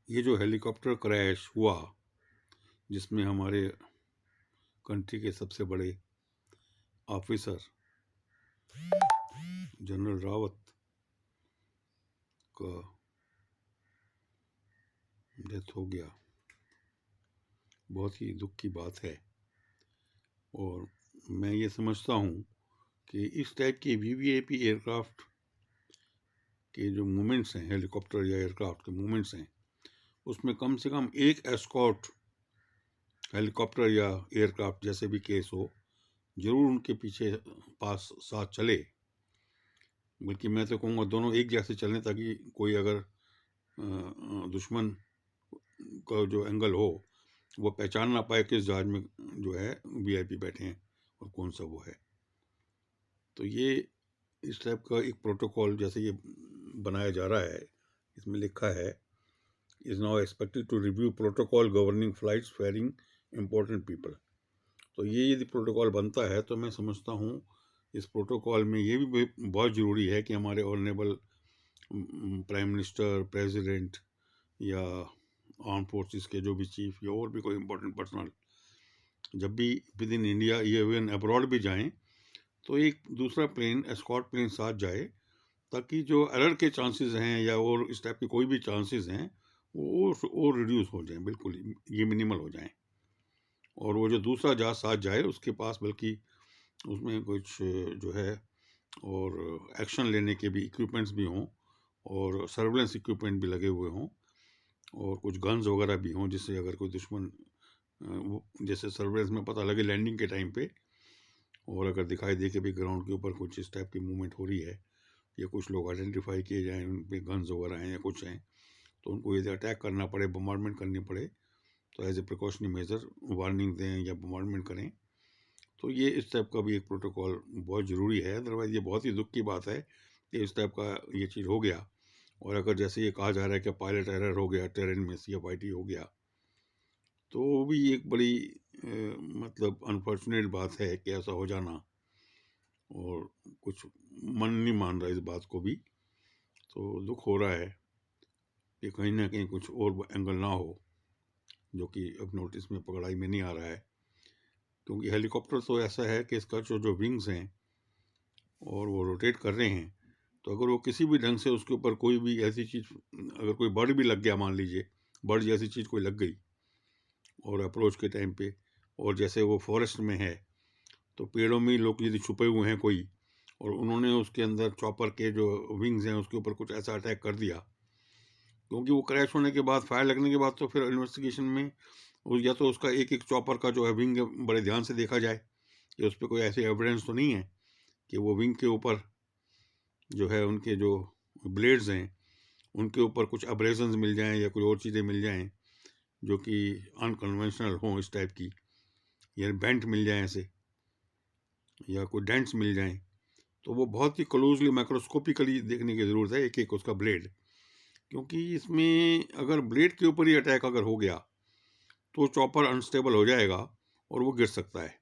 ये जो helicopter crash हुआ जिसमें हमारे कंट्री के सबसे बड़े ऑफिसर जनरल रावत का डेथ हो गया, बहुत ही दुख की बात है। और मैं ये समझता हूँ कि इस टाइप के वीवीआईपी एयरक्राफ्ट के जो मूवमेंट्स हैं, हेलीकॉप्टर या एयरक्राफ्ट के मूवमेंट्स हैं, उसमें कम से कम एक एस्कॉर्ट हेलीकॉप्टर या एयरक्राफ्ट जैसे भी केस हो, जरूर उनके पीछे पास साथ चले। बल्कि मैं तो कहूँगा दोनों एक जैसे चलें, ताकि कोई अगर दुश्मन का जो एंगल हो वो पहचान ना पाए किस जहाज में जो है वीआईपी बैठे हैं और कौन सा वो है। तो ये इस टाइप का एक प्रोटोकॉल जैसे ये बनाया जा रहा है, इसमें लिखा है is now expected to review protocol governing flights ferrying important people. तो ये यदि प्रोटोकॉल बनता है तो मैं समझता हूँ इस प्रोटोकॉल में ये भी बहुत ज़रूरी है कि हमारे ऑनरेबल प्राइम मिनिस्टर, प्रेसिडेंट या आर्म फोर्सेस के जो भी चीफ या और भी कोई इम्पोर्टेंट पर्सनल जब भी विद इन इंडिया या इवन अब्रॉड भी जाएं तो एक दूसरा प्लेन, एस्कॉर्ट प्लेन साथ जाए, ताकि जो एरर के चांसेस हैं या और इस टाइप के कोई भी चांसेस हैं वो रिड्यूस हो जाएं, बिल्कुल ये मिनिमल हो जाएं। और वो जो दूसरा जहाज साथ जाए उसके पास बल्कि उसमें कुछ जो है और एक्शन लेने के भी इक्विपमेंट्स भी हों और सर्वेलेंस इक्विपमेंट भी लगे हुए हों और कुछ गन्स वगैरह भी हों, जिससे अगर कोई दुश्मन वो जैसे सर्वेलेंस में पता लगे लैंडिंग के टाइम पे, और अगर दिखाई दे कि भी ग्राउंड के ऊपर कुछ इस टाइप की मूवमेंट हो रही है या कुछ लोग आइडेंटिफाई किए जाएँ, उन पे गन्स वगैरह हैं या कुछ हैं, तो उनको यदि अटैक करना पड़े, बम्बार्डमेंट करनी पड़े, तो as a precautionary measure warning दें या बम्बार्डमेंट करें। तो ये इस टाइप का भी एक प्रोटोकॉल बहुत ज़रूरी है। अदरवाइज़ ये बहुत ही दुख की बात है कि इस टाइप का ये चीज़ हो गया। और अगर जैसे ये कहा जा रहा है कि पायलट एरर हो गया, टेरेन में CFIT हो गया, तो वो भी एक बड़ी मतलब अनफॉर्चुनेट बात है कि ऐसा हो जाना। और कुछ मन नहीं मान रहा इस बात को भी, तो दुख हो रहा है कि कहीं ना कहीं कुछ और एंगल ना हो जो कि अब नोटिस में पकड़ाई में नहीं आ रहा है। क्योंकि हेलीकॉप्टर तो ऐसा है कि इसका जो विंग्स हैं और वो रोटेट कर रहे हैं, तो अगर वो किसी भी ढंग से उसके ऊपर कोई भी ऐसी चीज़, अगर कोई बर्ड भी लग गया, मान लीजिए बर्ड जैसी चीज़ कोई लग गई और अप्रोच के टाइम पे, और जैसे वो फॉरेस्ट में है तो पेड़ों में लोग यदि छुपे हुए हैं कोई, और उन्होंने उसके अंदर चॉपर के जो विंग्स हैं उसके ऊपर कुछ ऐसा अटैक कर दिया, क्योंकि वो क्रैश होने के बाद, फायर लगने के बाद, तो फिर इन्वेस्टिगेशन में या तो उसका एक एक चॉपर का जो है विंग बड़े ध्यान से देखा जाए कि उस पर कोई ऐसे एविडेंस तो नहीं है कि वो विंग के ऊपर जो है उनके जो ब्लेड्स हैं उनके ऊपर कुछ अब्रेजन्स मिल जाएं या कोई और चीज़ें मिल जाएं जो कि अनकन्वेंशनल हों इस टाइप की, या बेंट मिल जाएं ऐसे, या कोई डेंट्स मिल जाएं। तो वो बहुत ही क्लोजली माइक्रोस्कोपिकली देखने की ज़रूरत है एक एक उसका ब्लेड, क्योंकि इसमें अगर ब्लेड के ऊपर ही अटैक अगर हो गया तो चॉपर अनस्टेबल हो जाएगा और वो गिर सकता है।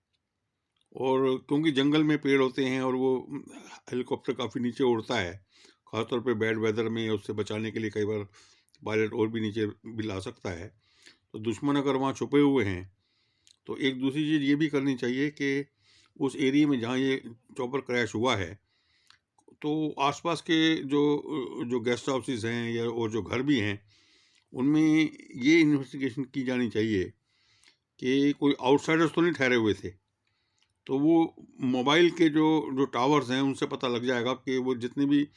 और क्योंकि जंगल में पेड़ होते हैं और वो हेलीकॉप्टर काफ़ी नीचे उड़ता है, ख़ासतौर पे बैड वेदर में, उससे बचाने के लिए कई बार पायलट और भी नीचे भी ला सकता है। तो दुश्मन अगर वहाँ छुपे हुए हैं तो एक दूसरी चीज़ ये भी करनी चाहिए कि उस एरिया में जहाँ ये चॉपर क्रैश हुआ है, तो आसपास के जो जो गेस्ट हाउसेस हैं या और जो घर भी हैं, उनमें ये इन्वेस्टिगेशन की जानी चाहिए कि कोई आउटसाइडर्स तो नहीं ठहरे हुए थे। तो वो मोबाइल के जो जो टावर्स हैं उनसे पता लग जाएगा कि वो जितने भी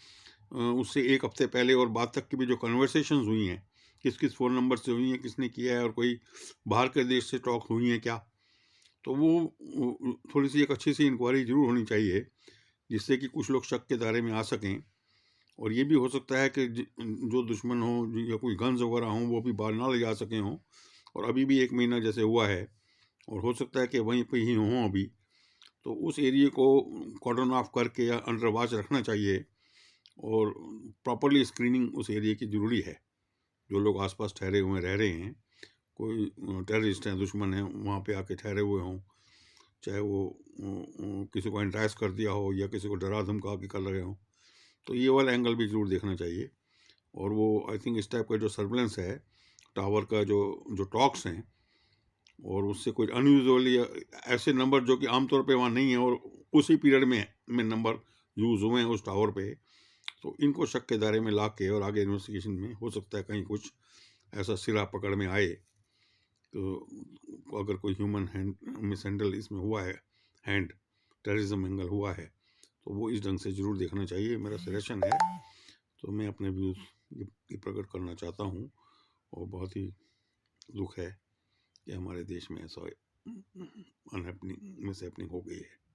उससे एक हफ्ते पहले और बाद तक की भी जो कन्वर्सेशंस हुई हैं, किस किस फ़ोन नंबर से हुई हैं, किसने किया है, और कोई बाहर के देश से टॉक हुई हैं क्या। तो वो थोड़ी सी एक अच्छी सी इंक्वायरी ज़रूर होनी चाहिए, जिससे कि कुछ लोग शक के दायरे में आ सकें। और ये भी हो सकता है कि जो दुश्मन हो या कोई गन्स वगैरह हों वो भी बाहर ना ले जा सके हों, और अभी भी 1 महीना जैसे हुआ है और हो सकता है कि वहीं पे ही हों अभी, तो उस एरिया को कॉर्डन ऑफ करके या अंडर वॉच रखना चाहिए। और प्रॉपरली स्क्रीनिंग उस एरिया की ज़रूरी है। जो लोग आसपास ठहरे हुए रह रहे हैं, कोई टेररिस्ट हैं, दुश्मन हैं, वहाँ पे आके ठहरे हुए हों, चाहे वो किसी को एंट्राइज कर दिया हो या किसी को डरा धमका के कर रहे हों, तो ये वाला एंगल भी ज़रूर देखना चाहिए। और वो आई थिंक इस टाइप का जो सर्वेलेंस है टावर का जो टॉक्स हैं, और उससे कोई अनयूजुअल या ऐसे नंबर जो कि आमतौर पे वहाँ नहीं है और उसी पीरियड में नंबर यूज़ हुए हैं उस टावर पे, तो इनको शक के दायरे में ला के और आगे इन्वेस्टिगेशन में हो सकता है कहीं कुछ ऐसा सिरा पकड़ में आए। तो अगर कोई ह्यूमन हैंड मिसहैंडल इसमें हुआ है, हैंड टेररिज्म एंगल हुआ है, तो वो इस ढंग से ज़रूर देखना चाहिए, मेरा सजेशन है। तो मैं अपने व्यूज़ ये प्रकट करना चाहता हूँ, और बहुत ही दुख है कि हमारे देश में ऐसा अनहैपनिंग मिसहैपनिंग हो गई है।